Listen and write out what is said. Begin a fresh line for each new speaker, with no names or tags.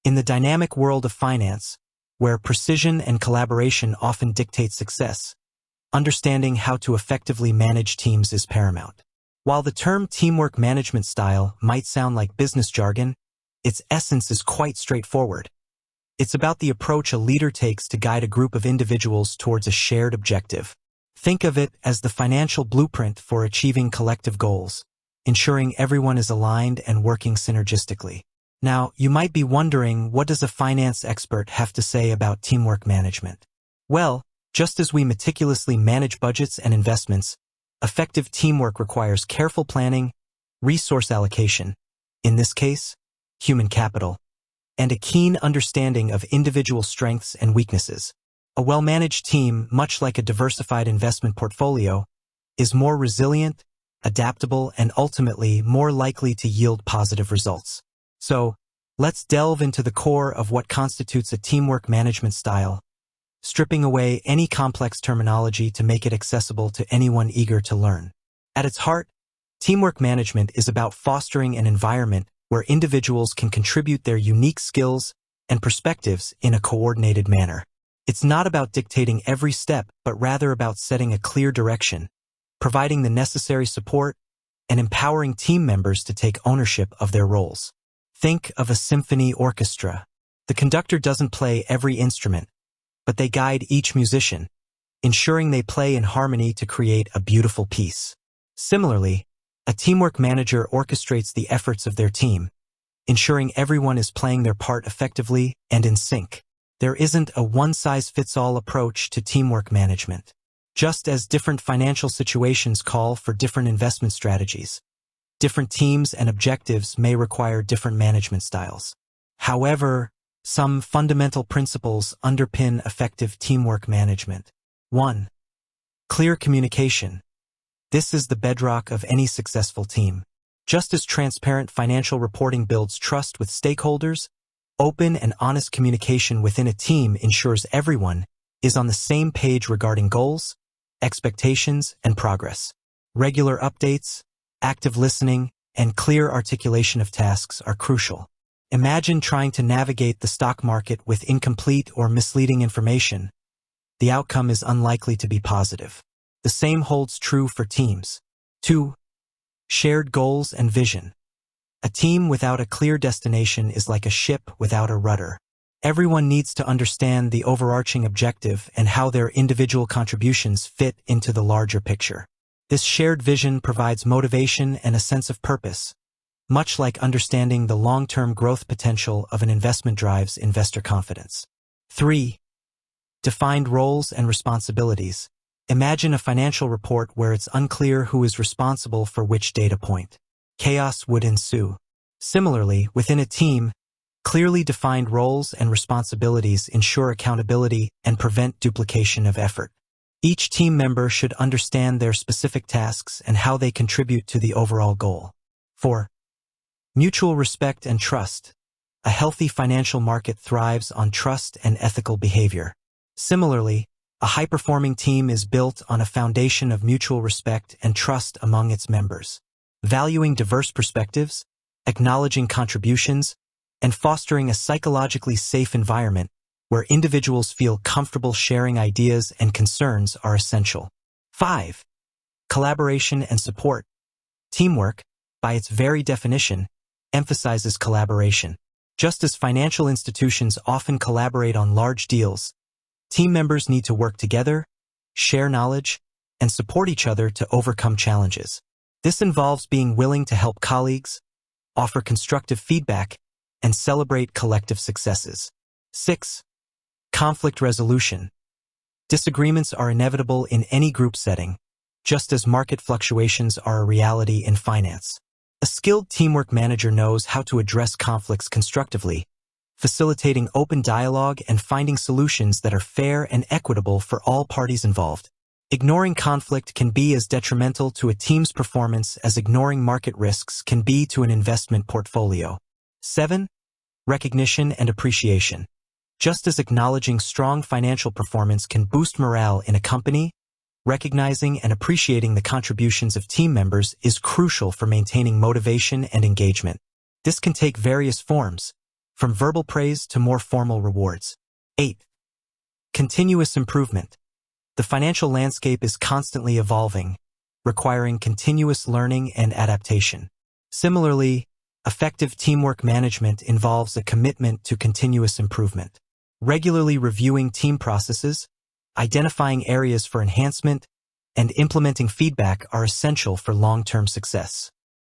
In the dynamic world of finance, where precision and collaboration often dictate success, understanding how to effectively manage teams is paramount. While the term teamwork management style might sound like business jargon, its essence is quite straightforward. It's about the approach a leader takes to guide a group of individuals towards a shared objective. Think of it as the financial blueprint for achieving collective goals, ensuring everyone is aligned and working synergistically. Now, you might be wondering, what does a finance expert have to say about teamwork management? Well, just as we meticulously manage budgets and investments, effective teamwork requires careful planning, resource allocation, in this case, human capital, and a keen understanding of individual strengths and weaknesses. A well-managed team, much like a diversified investment portfolio, is more resilient, adaptable, and ultimately more likely to yield positive results. So, let's delve into the core of what constitutes a teamwork management style, stripping away any complex terminology to make it accessible to anyone eager to learn. At its heart, teamwork management is about fostering an environment where individuals can contribute their unique skills and perspectives in a coordinated manner. It's not about dictating every step, but rather about setting a clear direction, providing the necessary support, and empowering team members to take ownership of their roles. Think of a symphony orchestra. The conductor doesn't play every instrument, but they guide each musician, ensuring they play in harmony to create a beautiful piece. Similarly, a teamwork manager orchestrates the efforts of their team, ensuring everyone is playing their part effectively and in sync. There isn't a one-size-fits-all approach to teamwork management. Just as different financial situations call for different investment strategies, different teams and objectives may require different management styles. However, some fundamental principles underpin effective teamwork management. 1. Clear communication. This is the bedrock of any successful team. Just as transparent financial reporting builds trust with stakeholders, open and honest communication within a team ensures everyone is on the same page regarding goals, expectations, and progress. Regular updates, active listening, and clear articulation of tasks are crucial. Imagine trying to navigate the stock market with incomplete or misleading information. The outcome is unlikely to be positive. The same holds true for teams. 2. Shared goals and vision. A team without a clear destination is like a ship without a rudder. Everyone needs to understand the overarching objective and how their individual contributions fit into the larger picture. This shared vision provides motivation and a sense of purpose, much like understanding the long-term growth potential of an investment drives investor confidence. 3. Defined roles and responsibilities. Imagine a financial report where it's unclear who is responsible for which data point. Chaos would ensue. Similarly, within a team, clearly defined roles and responsibilities ensure accountability and prevent duplication of effort. Each team member should understand their specific tasks and how they contribute to the overall goal. 4. Mutual respect and trust. A healthy financial market thrives on trust and ethical behavior. Similarly, a high-performing team is built on a foundation of mutual respect and trust among its members. Valuing diverse perspectives, acknowledging contributions, and fostering a psychologically safe environment where individuals feel comfortable sharing ideas and concerns are essential. 5. Collaboration and support. Teamwork, by its very definition, emphasizes collaboration. Just as financial institutions often collaborate on large deals, team members need to work together, share knowledge, and support each other to overcome challenges. This involves being willing to help colleagues, offer constructive feedback, and celebrate collective successes. 6. Conflict resolution. Disagreements are inevitable in any group setting, just as market fluctuations are a reality in finance. A skilled teamwork manager knows how to address conflicts constructively, facilitating open dialogue and finding solutions that are fair and equitable for all parties involved. Ignoring conflict can be as detrimental to a team's performance as ignoring market risks can be to an investment portfolio. 7. Recognition and appreciation. Just as acknowledging strong financial performance can boost morale in a company, recognizing and appreciating the contributions of team members is crucial for maintaining motivation and engagement. This can take various forms, from verbal praise to more formal rewards. 8. Continuous improvement. The financial landscape is constantly evolving, requiring continuous learning and adaptation. Similarly, effective teamwork management involves a commitment to continuous improvement. Regularly reviewing team processes, identifying areas for enhancement, and implementing feedback are essential for long-term success.